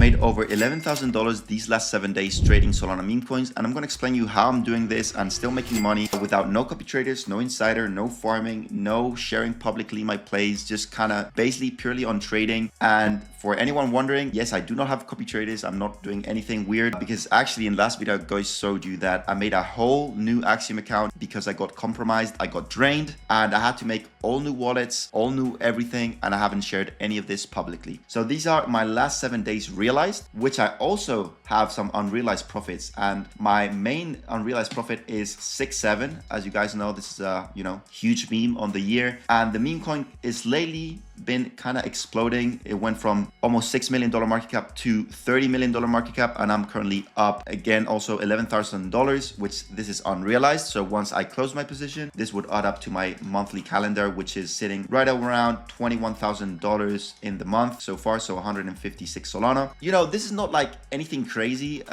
made over $11,000 these last 7 days trading Solana meme coins, and I'm going to explain you how I'm doing this and still making money without no copy traders, no insider, no farming, no sharing publicly my plays, just kind of basically purely on trading. And for anyone wondering, yes, I do not have copy traders. I'm not doing anything weird because actually in last video, guys showed you that I made a whole new Axiom account because I got compromised, I got drained, and I had to make all new wallets, all new everything, and I haven't shared any of this publicly. So these are my last 7 days realized, which I also have some unrealized profits, and my main unrealized profit is 6.7. As you guys know, this is a huge meme on the year, and the meme coin is lately been kind of exploding. It went from almost $6 million market cap to $30 million market cap, and I'm currently up again also $11,000, which this is unrealized. So once I close my position, this would add up to my monthly calendar, which is sitting right around $21,000 in the month so far, so 156 Solana. This is not like anything crazy.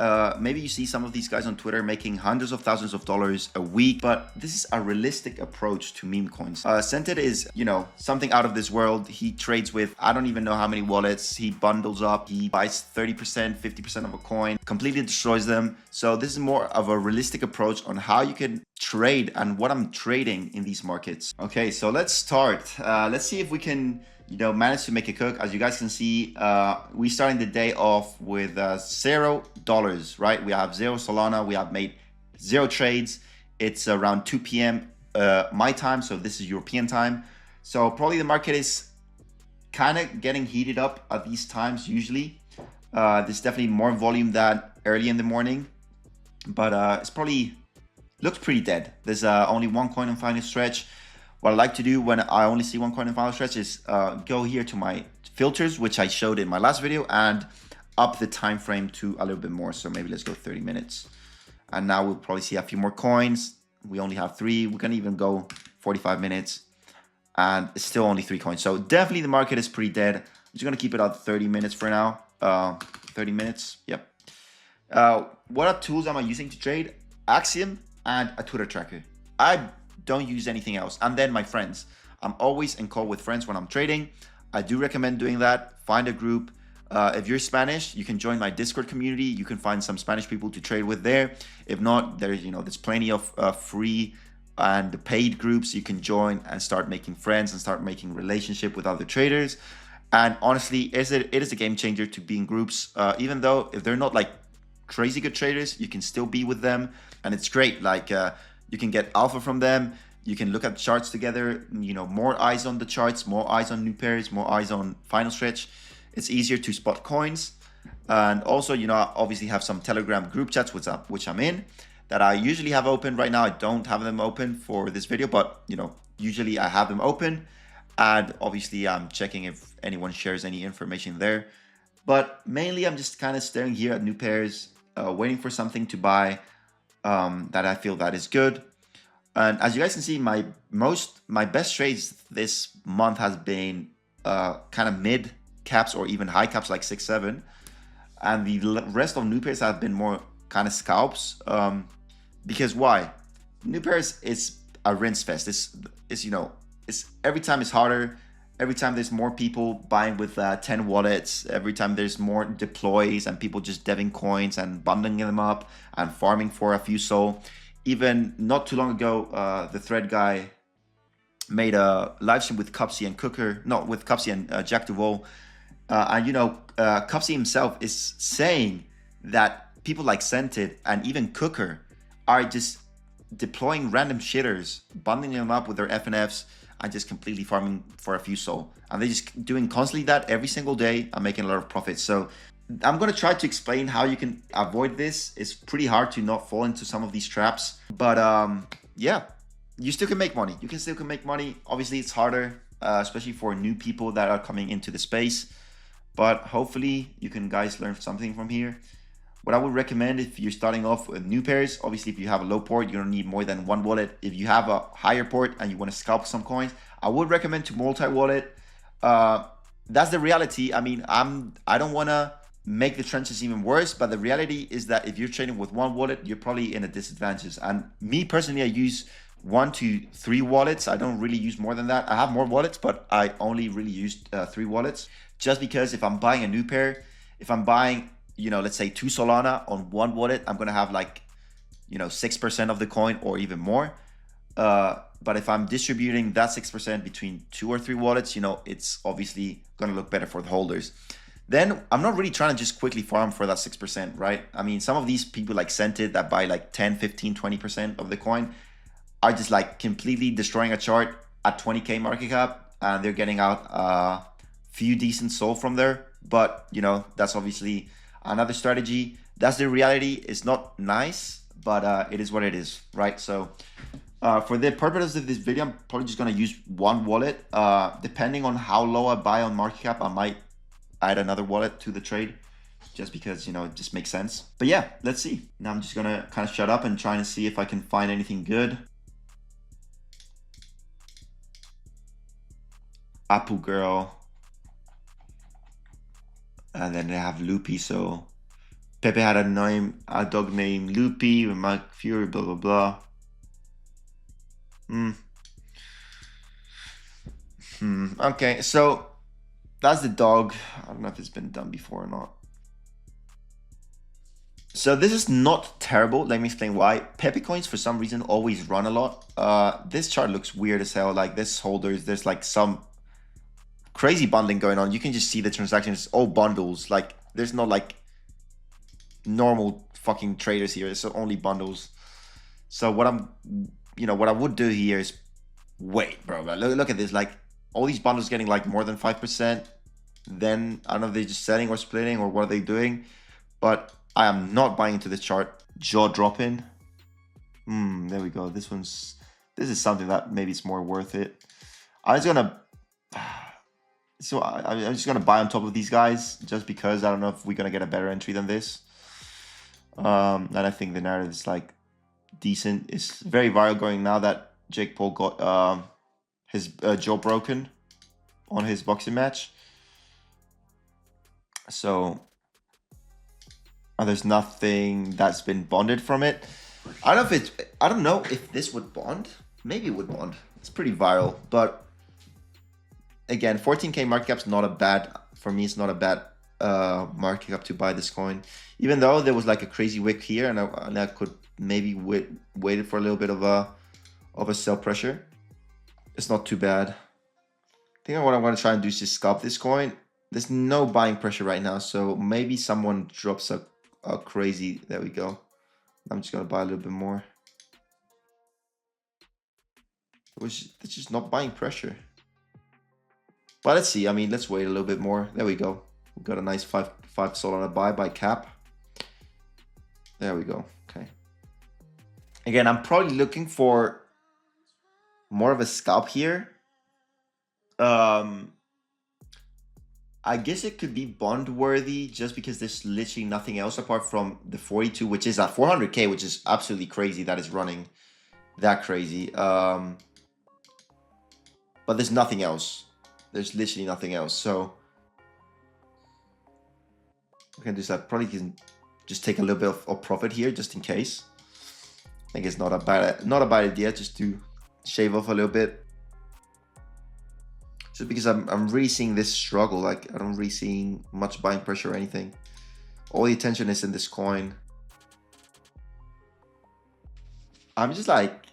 Maybe you see some of these guys on Twitter making hundreds of thousands of dollars a week, but this is a realistic approach to meme coins. Scented is something out of this world. He trades with I don't even know how many wallets. He bundles up, he buys 30%, 50% of a coin, completely destroys them. So this is more of a realistic approach on how you can trade and what I'm trading in these markets. Okay, so let's start. Let's see if we can manage to make a cook. As you guys can see, we starting the day off with $0, right? We have 0 Solana, we have made 0 trades. It's around 2 p.m. My time, so this is European time. So probably the market is kind of getting heated up at these times usually. There's definitely more volume than early in the morning, but it's probably looks pretty dead. There's only one coin in final stretch. What I like to do when I only see one coin in final stretch is go here to my filters, which I showed in my last video, and up the time frame to a little bit more. So maybe let's go 30 minutes. And now we'll probably see a few more coins. We only have 3. We can even go 45 minutes. And it's still only 3 coins. So definitely the market is pretty dead. I'm just going to keep it at 30 minutes for now. 30 minutes. Yep. What are tools am I using to trade? Axiom and a Twitter tracker. I don't use anything else. And then my friends. I'm always in call with friends when I'm trading. I do recommend doing that. Find a group. If you're Spanish, you can join my Discord community. You can find some Spanish people to trade with there. If not, there's plenty of free and the paid groups you can join and start making friends and start making relationship with other traders. And honestly, it is a game changer to be in groups. Even though if they're not like crazy good traders, you can still be with them, and it's great. Like you can get alpha from them. You can look at charts together. More eyes on the charts, more eyes on new pairs, more eyes on final stretch. It's easier to spot coins, and also I obviously have some Telegram group chats which I'm in, that I usually have open. Right now I don't have them open for this video, but usually I have them open, and obviously I'm checking if anyone shares any information there. But mainly I'm just kind of staring here at new pairs, waiting for something to buy that I feel that is good. And as you guys can see, my best trades this month has been kind of mid caps or even high caps like 6-7, and the rest of new pairs have been more kind of scalps. Because why? New pairs is a rinse fest. It's every time it's harder. Every time there's more people buying with 10 wallets. Every time there's more deploys and people just deving coins and bundling them up and farming for a few sol. Even not too long ago, the thread guy made a live stream with Cupsy and Cooker. No, with Cupsy and Jack Duvall. And Cupsy himself is saying that people like Scented and even Cooker are just deploying random shitters, bundling them up with their FNFs, and just completely farming for a few sol. And they're just doing constantly that every single day and making a lot of profits. So I'm going to try to explain how you can avoid this. It's pretty hard to not fall into some of these traps. But yeah, you still can make money. You can still make money. Obviously, it's harder, especially for new people that are coming into the space. But hopefully you can guys learn something from here. What I would recommend if you're starting off with new pairs, obviously if you have a low port, you don't need more than 1 wallet. If you have a higher port and you want to scalp some coins, I would recommend to multi-wallet. That's the reality. I mean, I don't want to make the trenches even worse, but the reality is that if you're trading with 1 wallet, you're probably in a disadvantage. And me personally, I use 1 to 3 wallets. I don't really use more than that. I have more wallets, but I only really used 3 wallets, just because if I'm buying a new pair, if I'm buying, let's say 2 Solana on one wallet, I'm going to have like, 6% of the coin or even more. But if I'm distributing that 6% between 2 or 3 wallets, it's obviously going to look better for the holders. Then I'm not really trying to just quickly farm for that 6%, right? I mean, some of these people like Scented that buy like 10, 15, 20% of the coin are just like completely destroying a chart at 20K market cap, and they're getting out a few decent SOL from there. But, that's obviously another strategy. That's the reality. It's not nice, but it is what it is, right? So for the purpose of this video, I'm probably just going to use one wallet. Depending on how low I buy on market cap, I might add another wallet to the trade just because, it just makes sense. But yeah, let's see. Now I'm just going to kind of shut up and try and see if I can find anything good. Apple Girl. And then they have Loopy. So Pepe had a dog named Loopy with Mike Fury, blah, blah, blah. Okay, so that's the dog. I don't know if it's been done before or not. So this is not terrible. Let me explain why. Pepe coins for some reason always run a lot. This chart looks weird as hell. Like this holders, there's like some crazy bundling going on. You can just see the transactions, all bundles. Like there's no like normal fucking traders here. It's only bundles. So what what I would do here is wait, bro. Look at this. Like all these bundles getting like more than 5%. Then I don't know if they're just selling or splitting or what are they doing, but I am not buying into this chart. Jaw dropping. There we go. This is something that maybe it's more worth it. I'm just gonna buy on top of these guys just because I don't know if we're gonna get a better entry than this. And I think the narrative is like decent. It's very viral going now that Jake Paul got his jaw broken on his boxing match. So there's nothing that's been bonded from it. I don't know if this would bond. Maybe it would bond. It's pretty viral, but again, 14K market cap's not a bad, for me, it's not a bad market cap to buy this coin. Even though there was like a crazy wick here, and I could maybe waited for a little bit of a sell pressure. It's not too bad. I think what I want to try and do is just scalp this coin. There's no buying pressure right now, so maybe someone drops a crazy. There we go. I'm just gonna buy a little bit more. It's just not buying pressure. But let's see. I mean, let's wait a little bit more. There we go. We got a nice 5 Solana buy by cap. There we go. Okay. Again, I'm probably looking for more of a scalp here. I guess it could be bond worthy just because there's literally nothing else apart from the 42, which is at 400K, which is absolutely crazy that it's running that crazy. But there's nothing else. There's literally nothing else. So we can do that. Probably can just take a little bit of profit here just in case. I think it's not a bad idea just to shave off a little bit. Just because I'm really seeing this struggle. Like I don't really seeing much buying pressure or anything. All the attention is in this coin. I'm just like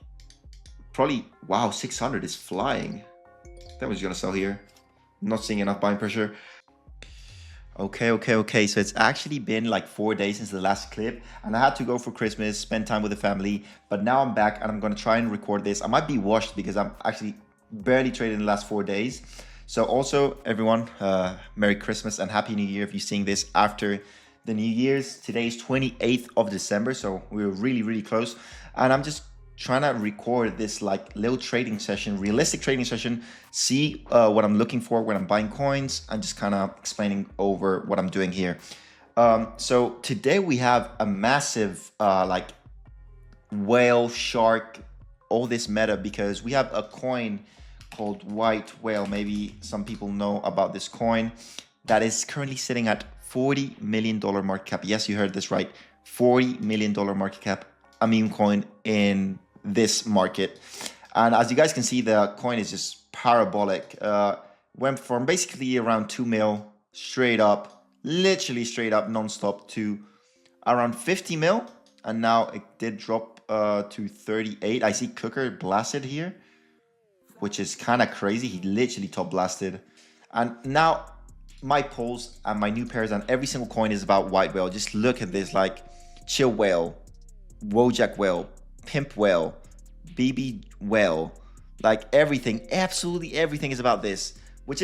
probably, wow, 600 is flying. That was gonna sell here. Not seeing enough buying pressure. Okay. So it's actually been like 4 days since the last clip, and I had to go for Christmas, spend time with the family. But now I'm back and I'm gonna try and record this. I might be washed because I'm actually barely traded in the last 4 days. So also everyone, Merry Christmas and Happy New Year if you're seeing this after the New Year's. Today is 28th of December, so we're really close. And I'm just trying to record this like little trading session, realistic trading session, see what I'm looking for when I'm buying coins, and just kind of explaining over what I'm doing here. So today we have a massive like whale, shark, all this meta because we have a coin called White Whale. Maybe some people know about this coin that is currently sitting at $40 million market cap. Yes, you heard this right. $40 million market cap, a meme coin in this market. And as you guys can see, the coin is just parabolic. Went from basically around 2 mil straight up, literally straight up non-stop to around 50 mil, and now it did drop to 38. I see Cooker blasted here, which is kind of crazy. He literally top blasted. And now my polls and my new pairs on every single coin is about white whale. Just look at this, like chill whale, Wojak whale, pimp whale, BB whale, like everything, absolutely everything is about this, which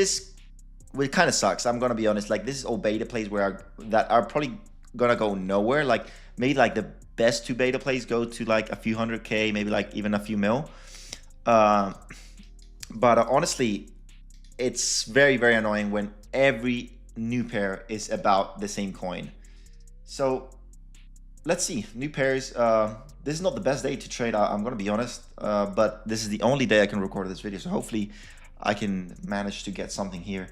kind of sucks. I'm gonna be honest. Like, this is all beta plays that are probably gonna go nowhere. Like, maybe like the best 2 beta plays go to like a few 100K, maybe like even a few mil. But honestly, it's very, very annoying when every new pair is about the same coin. So let's see, new pairs. This is not the best day to trade, I'm gonna be honest, but this is the only day I can record this video, so hopefully I can manage to get something here.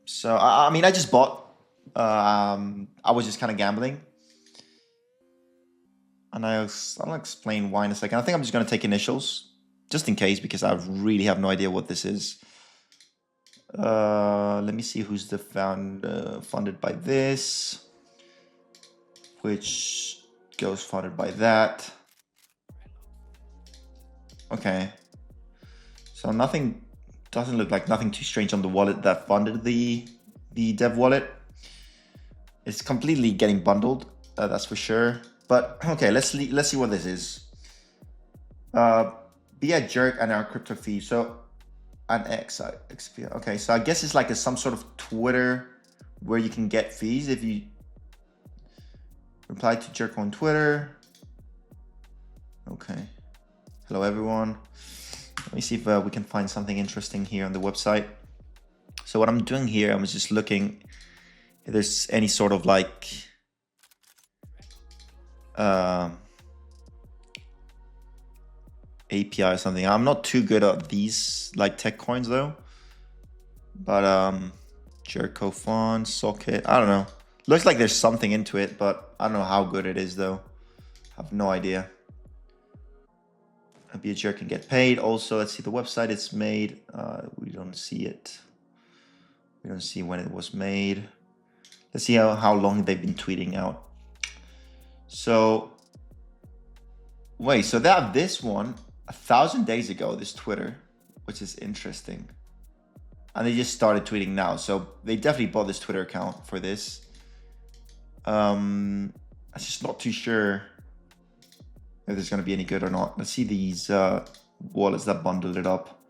So I mean, I just bought. I was just kind of gambling, and I'll explain why in a second. I think I'm just gonna take initials just in case, because I really have no idea what this is. Let me see who's the funded by this, which goes funded by that. Okay, so nothing. Doesn't look like nothing too strange on the wallet that funded the dev wallet. It's completely getting bundled, that's for sure. But okay, let's see what this is. Be a jerk and our crypto fee. So an XP. Okay, so I guess it's like some sort of Twitter where you can get fees if you reply to jerk on Twitter. Okay. Hello everyone. Let me see if we can find something interesting here on the website. So what I'm doing here, I'm just looking if there's any sort of like API or something. I'm not too good at these like tech coins though. But Jerko fund, socket, I don't know. Looks like there's something into it, but I don't know how good it is though. I have no idea. Be a jerk and get paid. Also, let's see the website it's made. We don't see it. We don't see when it was made. Let's see how long they've been tweeting out. So wait, so they have this one 1,000 days ago, this Twitter, which is interesting. And they just started tweeting now. So they definitely bought this Twitter account for this. I'm just not too sure if there's going to be any good or not. Let's see these wallets that bundled it up.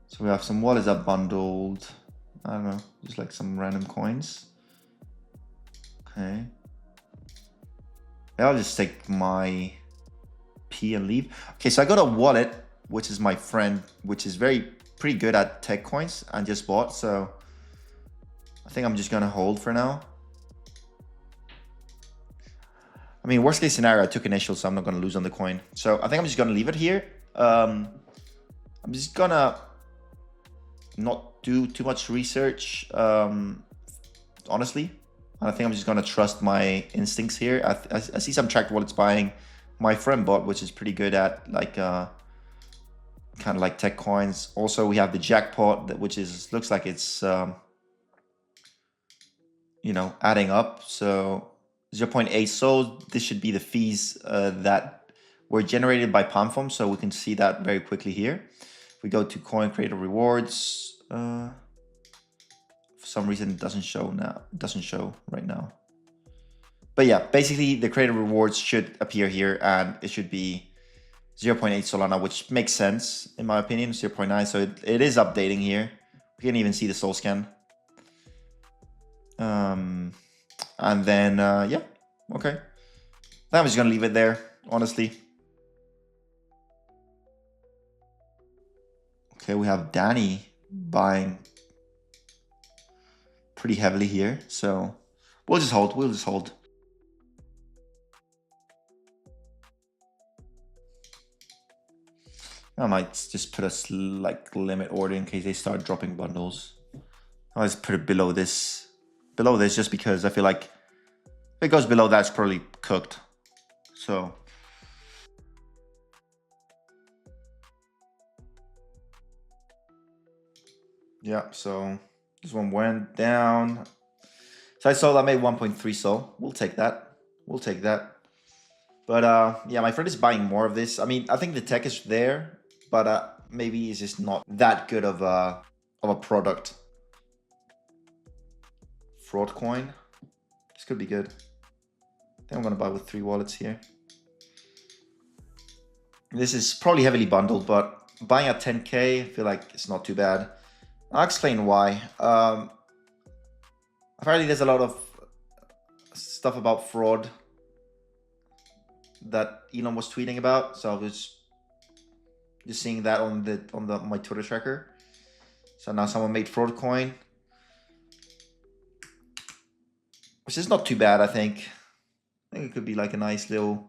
So we have some wallets that bundled, I don't know, just like some random coins. Okay. I'll just take my P and leave. Okay, so I got a wallet, which is my friend, which is pretty good at tech coins and just bought. So I think I'm just going to hold for now. I mean, worst case scenario, I took initial, so I'm not going to lose on the coin. So I think I'm just going to leave it here. I'm just going to not do too much research, honestly. And I think I'm just going to trust my instincts here. I see some tracked wallets buying. My friend bought, which is pretty good at like kind of like tech coins. Also, we have the jackpot, which looks like it's, you know, adding up. So 0.8 sold. This should be the fees that were generated by pump.fun, so we can see that very quickly here. If we go to coin creator rewards, for some reason it doesn't show now. It doesn't show right now. But yeah, basically the creator rewards should appear here, and it should be 0.8 Solana, which makes sense in my opinion. 0.9, so it is updating here. We can even see the soul scan. And then, yeah, okay. I'm just gonna leave it there, honestly. Okay, we have Danny buying pretty heavily here, so we'll just hold. I might just put a like limit order in case they start dropping bundles. I'll just put it below this just because I feel like if it goes below that, it's probably cooked. So yeah, so this one went down. So I sold, I made 1.3 sol. We'll take that. We'll take that. But yeah, my friend is buying more of this. I mean, I think the tech is there, but maybe it's just not that good of a product. Fraud coin. This could be good. I think I'm gonna buy with 3 wallets here. This is probably heavily bundled, but buying at 10K, I feel like it's not too bad. I'll explain why. Apparently there's a lot of stuff about fraud that Elon was tweeting about, so I was just seeing that on my Twitter tracker. So now someone made fraud coin, which is not too bad. I think it could be like a nice little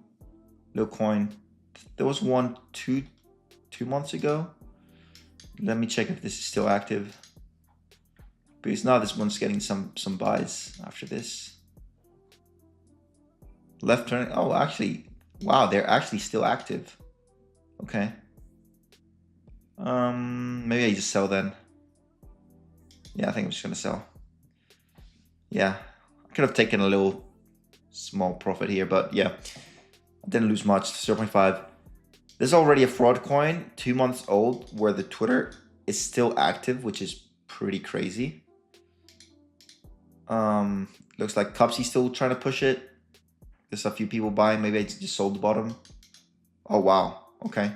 coin. There was one two months ago. Let me check if this is still active, because now this one's getting some buys after this. Left turn. Oh, actually, wow, they're actually still active. Okay. Maybe I just sell then. Yeah, I think I'm just gonna sell. Yeah, I could have taken a little small profit here, but yeah, I didn't lose much. 0.5. There's already a fraud coin 2 months old where the Twitter is still active, which is pretty crazy. Looks like Cupsy's still trying to push it. There's a few people buying. Maybe I just sold the bottom. Oh wow. Okay.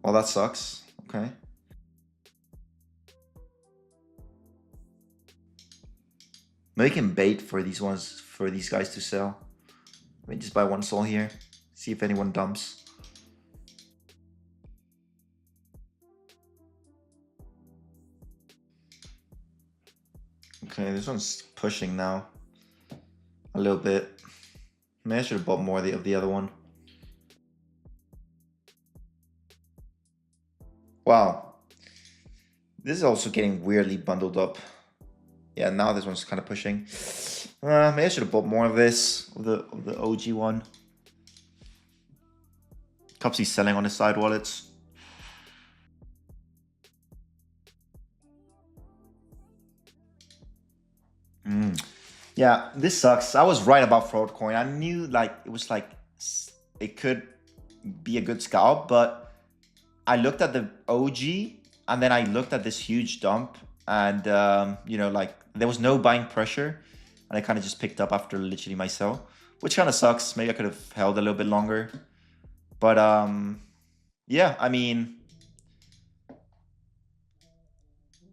Well, that sucks. Okay. Maybe we can bait for these ones, for these guys to sell. Maybe just buy 1 sol here. See if anyone dumps. Okay, this one's pushing now. A little bit. Maybe I should have bought more of the other one. Wow. This is also getting weirdly bundled up. Yeah, now this one's kind of pushing. Maybe I should have bought more of this, of the OG one. Cupsy's selling on his side wallets. Yeah, this sucks. I was right about fraud coin. I knew like it was like it could be a good scalp, but I looked at the OG and then I looked at this huge dump, and you know, like there was no buying pressure, and I kind of just picked up after literally my sell, which kind of sucks. Maybe I could have held a little bit longer, but yeah, I mean,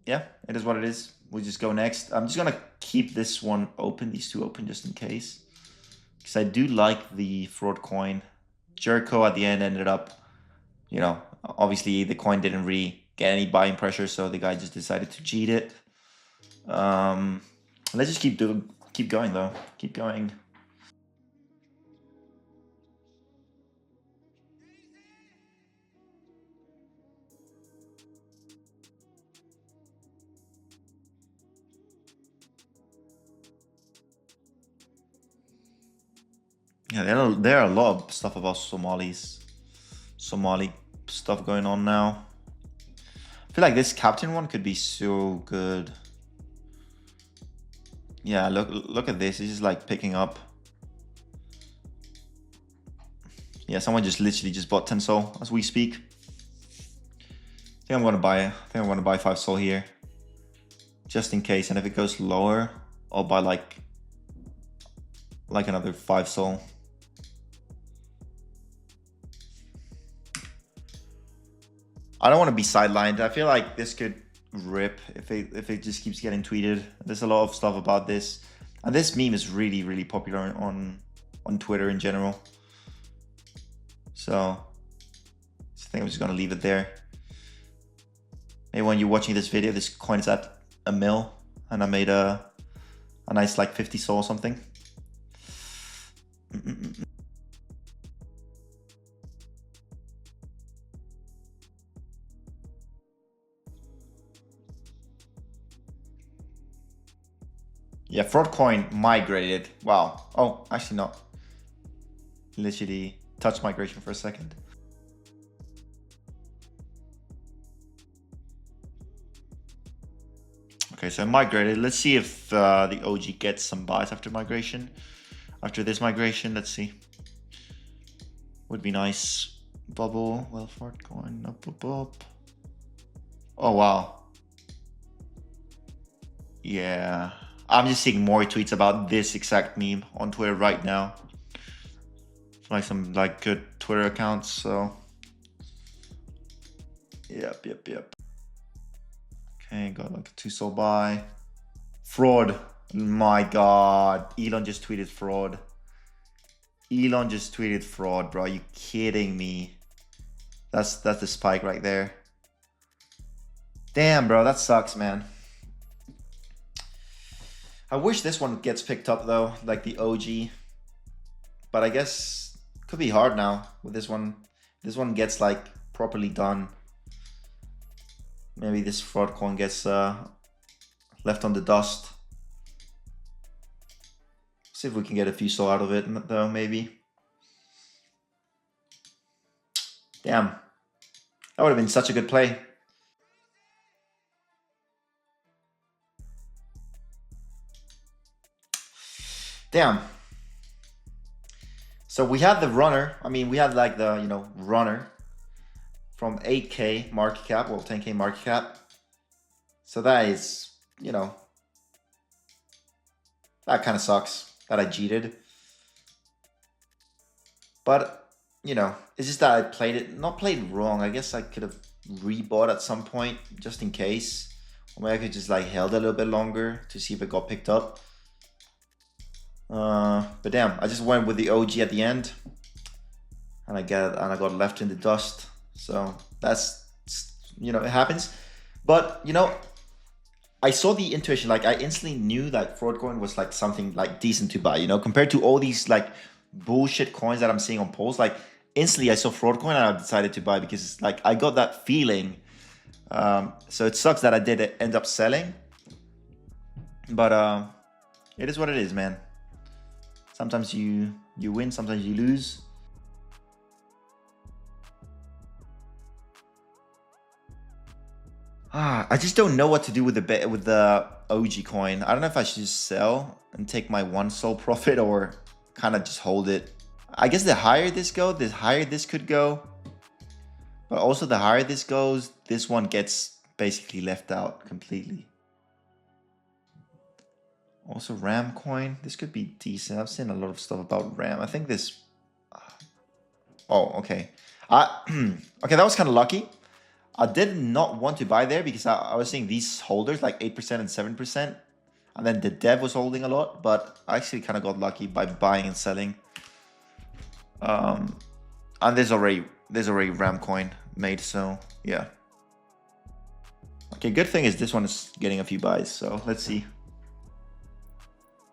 yeah, it is what it is. We'll just go next. I'm just gonna keep this one open, these two open, just in case, because I do like the fraud coin. Jericho at the end ended up, you know, obviously the coin didn't really get any buying pressure, so the guy just decided to cheat it. Let's just keep going though. Keep going. Yeah, there are a lot of stuff about Somali stuff going on now. I feel like this captain one could be so good. Yeah, look at this. It's just like picking up. Yeah, someone just literally just bought 10 sol as we speak. I think I'm gonna buy 5 sol here, just in case. And if it goes lower, I'll buy like another 5 sol. I don't want to be sidelined. I feel like this could rip if it just keeps getting tweeted. There's a lot of stuff about this, and this meme is really popular on Twitter in general. So I think I'm just gonna leave it there. Maybe when you're watching this video, this coin is at $1 mil, and I made a nice like 50 sol or something. Yeah, fraud coin migrated. Wow. Oh, actually not. Literally touched migration for a second. Okay, so migrated. Let's see if the OG gets some buys after migration. After this migration, let's see. Would be nice. Bubble. Well, fraud coin. Up. Oh, wow. Yeah. I'm just seeing more tweets about this exact meme on Twitter right now. Like some like good Twitter accounts, so. Yep. Okay, got like a 2 sol buy. Fraud. My God. Elon just tweeted fraud. Elon just tweeted fraud, bro. Are you kidding me? That's the spike right there. Damn, bro. That sucks, man. I wish this one gets picked up though, like the OG. But I guess it could be hard now with this one. This one gets like properly done. Maybe this fraud coin gets left on the dust. See if we can get a few sol out of it though, maybe. Damn. That would have been such a good play. Damn. So we had the runner. I mean, we had like the, you know, runner from 8K market cap, well, 10K market cap. So that is, you know, that kind of sucks that I cheated. But, you know, it's just that I played it, not played wrong. I guess I could have rebought at some point just in case. Or maybe I could just like held a little bit longer to see if it got picked up. But damn, I just went with the OG at the end, and I got left in the dust. So that's, you know, it happens. But you know, I saw the intuition. Like I instantly knew that fraud coin was like something like decent to buy. You know, compared to all these like bullshit coins that I'm seeing on polls. Like instantly, I saw fraud coin and I decided to buy because like I got that feeling. So it sucks that I did end up selling. But it is what it is, man. Sometimes you win, sometimes you lose. I just don't know what to do with the OG coin. I don't know if I should just sell and take my 1 sol profit or kind of just hold it. I guess the higher this goes, the higher this could go. But also the higher this goes, this one gets basically left out completely. Also RAM coin, this could be decent. I've seen a lot of stuff about RAM. I think this, oh, okay. Okay, that was kind of lucky. I did not want to buy there because I was seeing these holders like 8% and 7%. And then the dev was holding a lot, but I actually kind of got lucky by buying and selling. And there's already RAM coin made, so yeah. Okay, good thing is this one is getting a few buys, so let's see.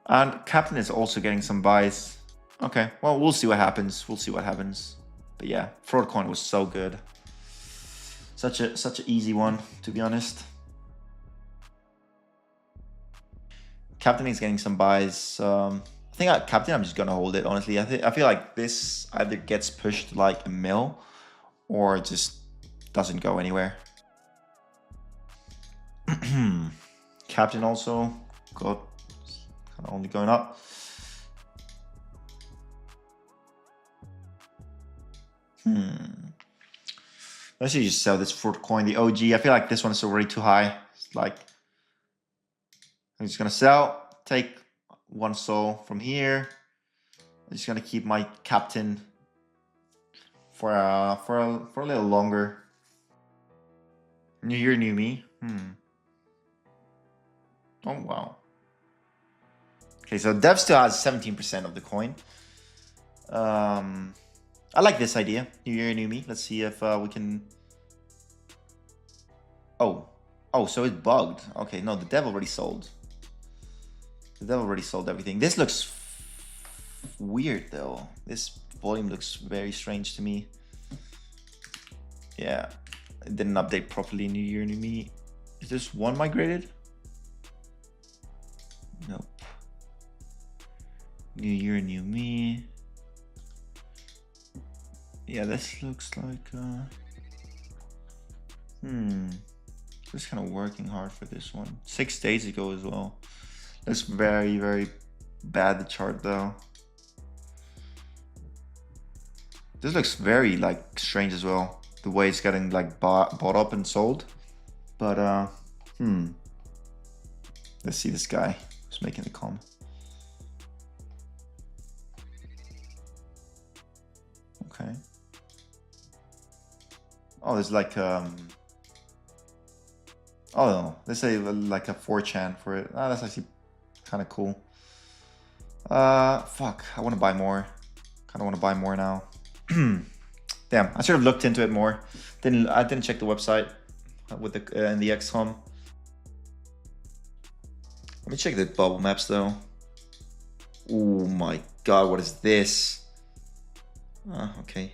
And Captain is also getting some buys. Okay, well, we'll see what happens. We'll see what happens. But yeah, fraud coin was so good. Such an easy one, to be honest. Captain is getting some buys. I think Captain, I'm just gonna hold it. Honestly, I feel like this either gets pushed like a mill, or it just doesn't go anywhere. Captain also got kind of only going up. Let's just sell this fraud coin, the OG. I feel like this one is already too high. It's like, I'm just gonna sell, take 1 sol from here. I'm just gonna keep my Captain for a little longer. New year, new me. Oh wow. Okay, so Dev still has 17% of the coin. I like this idea. New year, new me. Let's see if we can. Oh, so it bugged. Okay, no, the dev already sold. The dev already sold everything. This looks weird though. This volume looks very strange to me. Yeah, it didn't update properly. New year, new me. Is this one migrated? Nope. New year, new me. Yeah, this looks like just kind of working hard for this one. 6 days ago as well. That's very, very bad, the chart though. This looks very like strange as well, the way it's getting like bought up and sold. But let's see this guy who's making the comment. Okay. Oh, there's like oh no, let's say like a 4chan for it. Ah, that's actually kind of cool. Fuck, I want to buy more. Kind of want to buy more now. Damn, I should have looked into it more. I didn't check the website with the in the XCOM. Let me check the bubble maps though. Oh my god, what is this? Okay.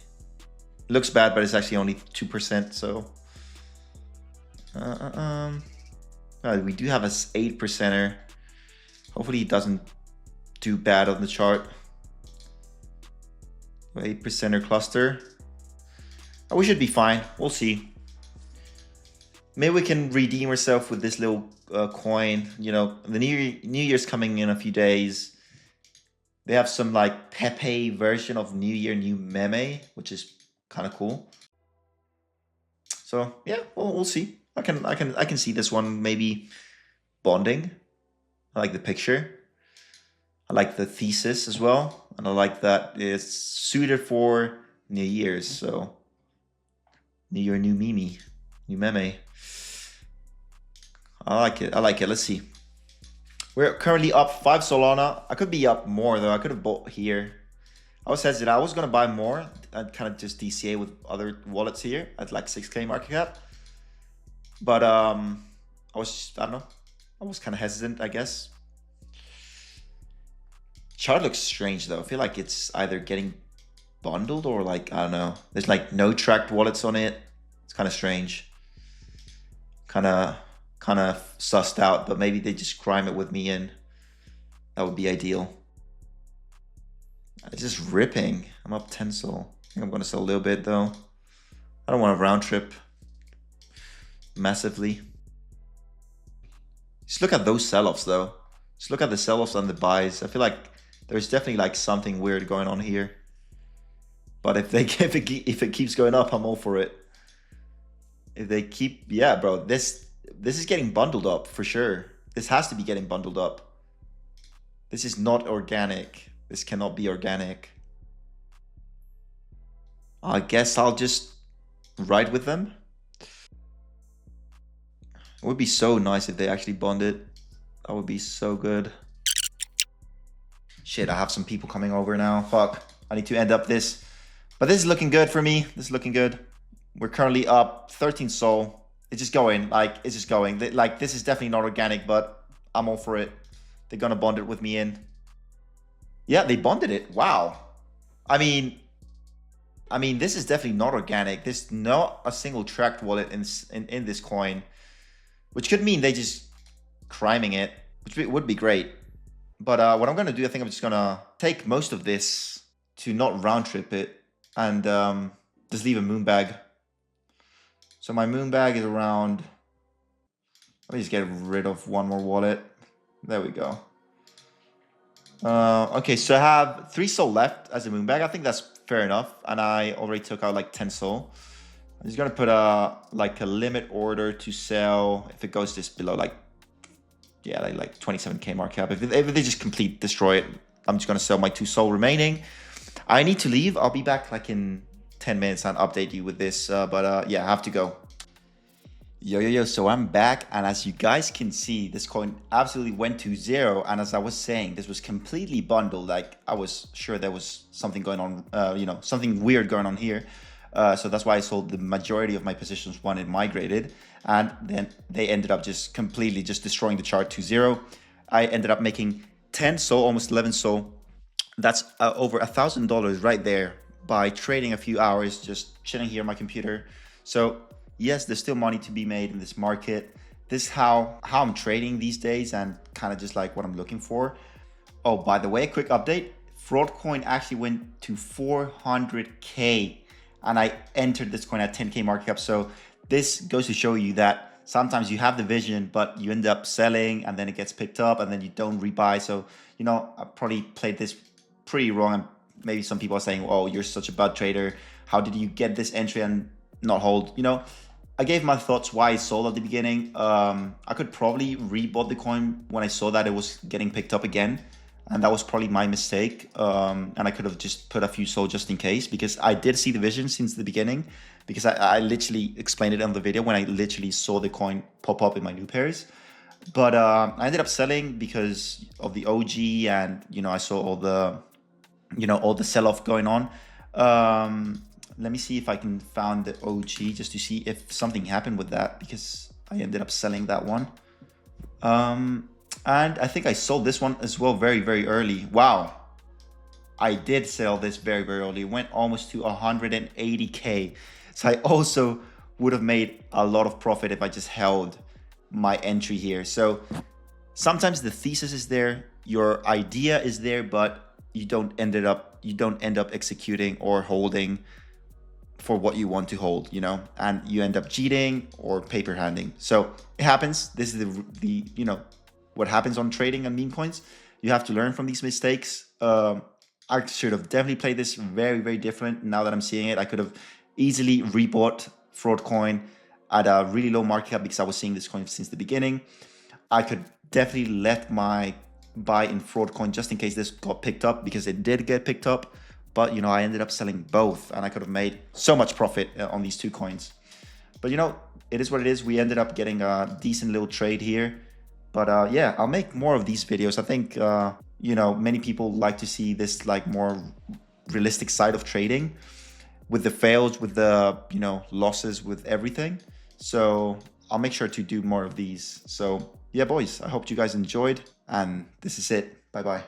It looks bad, but it's actually only 2%, so we do have a 8%er. Hopefully he doesn't do bad on the chart. 8%er cluster. Oh, we should be fine. We'll see. Maybe we can redeem ourselves with this little coin. You know, the New Year's coming in a few days. They have some like pepe version of New Year, new meme, which is kind of cool. So yeah, we'll see. I can see this one maybe bonding. I like the picture. I like the thesis as well, and I like that it's suited for New Year's. So New Year, new meme, new meme. I like it. I like it. Let's see. We're currently up 5 Solana. I could be up more though. I could have bought here. I was hesitant. I was gonna buy more and kind of just DCA with other wallets here at like 6K market cap. But I don't know. I was kind of hesitant, I guess. Chart looks strange though. I feel like it's either getting bundled or like, I don't know. There's like no tracked wallets on it. It's kind of strange. Kind of sussed out, but maybe they just crime it with me in. That would be ideal. It's just ripping. I'm up 10 sol. I think I'm going to sell a little bit though. I don't want to round trip massively. Just look at those sell-offs though. Just look at the sell-offs and the buys. I feel like there's definitely like something weird going on here. But if it keeps going up, I'm all for it. If they keep, yeah, bro, this is getting bundled up for sure. This has to be getting bundled up. This is not organic. This cannot be organic. I guess I'll just ride with them. It would be so nice if they actually bonded. That would be so good. Shit, I have some people coming over now. Fuck, I need to end up this. But this is looking good for me. This is looking good. We're currently up 13 sol. It's just going, like, it's just going. Like, this is definitely not organic, but I'm all for it. They're gonna bond it with me in. Yeah, they bonded it. Wow. I mean, this is definitely not organic. There's not a single tracked wallet in this coin, which could mean they just criming it, which would be great. But what I'm gonna do, I think I'm just gonna take most of this to not round trip it and just leave a moon bag. So my moon bag is around, let me just get rid of one more wallet. There we go. Okay, so I have 3 sol left as a moon bag. I think that's fair enough. And I already took out like 10 sol. I'm just gonna put like a limit order to sell if it goes just below like, yeah, like 27K market cap. If they just complete destroy it, I'm just gonna sell my 2 sol remaining. I need to leave. I'll be back like in 10 minutes and update you with this. But yeah, I have to go. Yo, so I'm back, and as you guys can see, this coin absolutely went to zero. And as I was saying, this was completely bundled. Like, I was sure there was something going on, you know, something weird going on here. So that's why I sold the majority of my positions when it migrated, and then they ended up just completely just destroying the chart to zero. I ended up making 10 sol, almost 11 sol. That's over $1,000 right there by trading a few hours, just chilling here on my computer. So yes, there's still money to be made in this market. This is how I'm trading these days, and kind of just like what I'm looking for. Oh, by the way, quick update. Fraud coin actually went to 400K and I entered this coin at 10K market cap. So this goes to show you that sometimes you have the vision, but you end up selling and then it gets picked up and then you don't rebuy. So, you know, I probably played this pretty wrong. And maybe some people are saying, oh, you're such a bad trader. How did you get this entry and not hold? You know, I gave my thoughts why I sold at the beginning. I could probably rebought the coin when I saw that it was getting picked up again. And that was probably my mistake. And I could have just put a few sold just in case, because I did see the vision since the beginning, because I literally explained it on the video when I literally saw the coin pop up in my new pairs. But I ended up selling because of the OG and, you know, I saw all the, you know, all the sell-off going on. Let me see if I can find the OG just to see if something happened with that, because I ended up selling that one. And I think I sold this one as well very, very early. Wow. I did sell this very, very early. It went almost to 180K. So I also would have made a lot of profit if I just held my entry here. So sometimes the thesis is there, your idea is there, but you don't end up executing or holding for what you want to hold, you know, and you end up cheating or paper handing. So it happens. This is the you know, what happens on trading and meme coins. You have to learn from these mistakes. I should have definitely played this very, very different. Now that I'm seeing it, I could have easily rebought fraud coin at a really low market cap because I was seeing this coin since the beginning. I could definitely let my buy in fraud coin just in case this got picked up, because it did get picked up. But, you know, I ended up selling both and I could have made so much profit on these two coins. But, you know, it is what it is. We ended up getting a decent little trade here. But yeah, I'll make more of these videos. I think, you know, many people like to see this like more realistic side of trading with the fails, with the, you know, losses, with everything. So I'll make sure to do more of these. So yeah, boys, I hope you guys enjoyed. And this is it. Bye-bye.